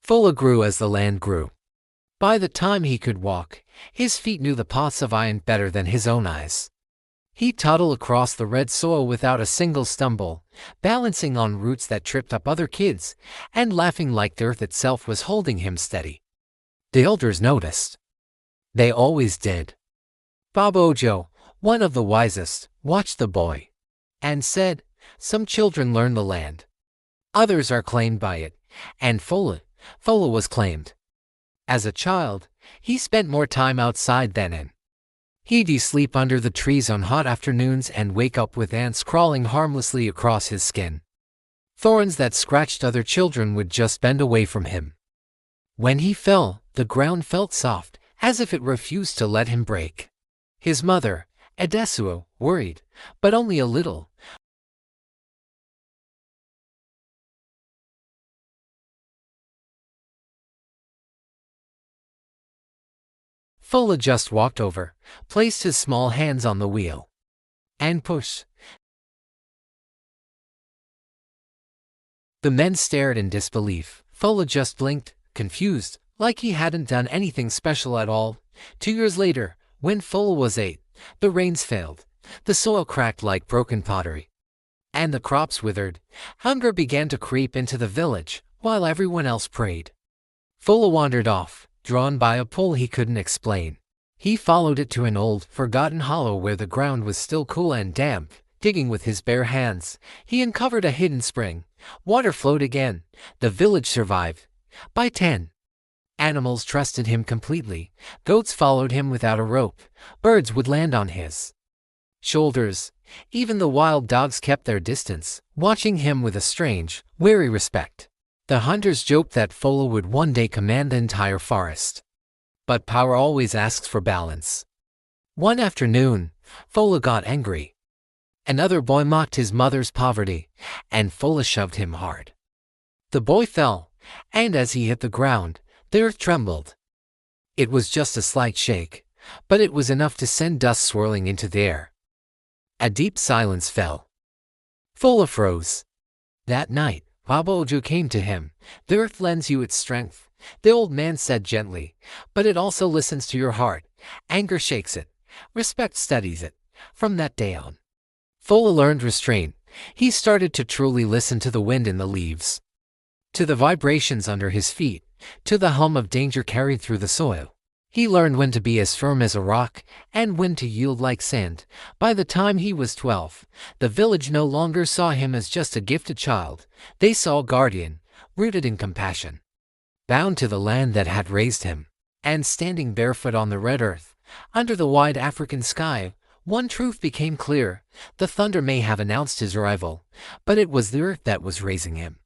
Fola grew as the land grew. By the time he could walk, his feet knew the paths of iron better than his own eyes. He toddled across the red soil without a single stumble, balancing on roots that tripped up other kids, and laughing like the earth itself was holding him steady. The elders noticed. They always did. Baba Ojo, one of the wisest, watched the boy and said, "Some children learn the land. Others are claimed by it," and Fola was claimed. As a child, he spent more time outside than in. He'd sleep under the trees on hot afternoons and wake up with ants crawling harmlessly across his skin. Thorns that scratched other children would just bend away from him. When he fell, the ground felt soft, as if it refused to let him break. His mother, Edesuo, worried, but only a little. Fola just walked over, placed his small hands on the wheel, and pushed. The men stared in disbelief. Fola just blinked, confused, like he hadn't done anything special at all. 2 years later, when Fola was 8, the rains failed, the soil cracked like broken pottery, and the crops withered. Hunger began to creep into the village, while everyone else prayed. Fola wandered off, drawn by a pull he couldn't explain. He followed it to an old, forgotten hollow where the ground was still cool and damp. Digging with his bare hands, he uncovered a hidden spring. Water flowed again. The village survived. By 10, animals trusted him completely. Goats followed him without a rope. Birds would land on his shoulders. Even the wild dogs kept their distance, watching him with a strange, wary respect. The hunters joked that Fola would one day command the entire forest. But power always asks for balance. One afternoon, Fola got angry. Another boy mocked his mother's poverty, and Fola shoved him hard. The boy fell, and as he hit the ground, the earth trembled. It was just a slight shake, but it was enough to send dust swirling into the air. A deep silence fell. Fola froze. That night, Baba Ojo came to him. "The earth lends you its strength," the old man said gently, "but it also listens to your heart. Anger shakes it. Respect steadies it." From that day on, Fola learned restraint. He started to truly listen to the wind in the leaves, to the vibrations under his feet, to the hum of danger carried through the soil. He learned when to be as firm as a rock and when to yield like sand. By the time he was 12, the village no longer saw him as just a gifted child. They saw a guardian, rooted in compassion, bound to the land that had raised him, and standing barefoot on the red earth, under the wide African sky. One truth became clear: the thunder may have announced his arrival, but it was the earth that was raising him.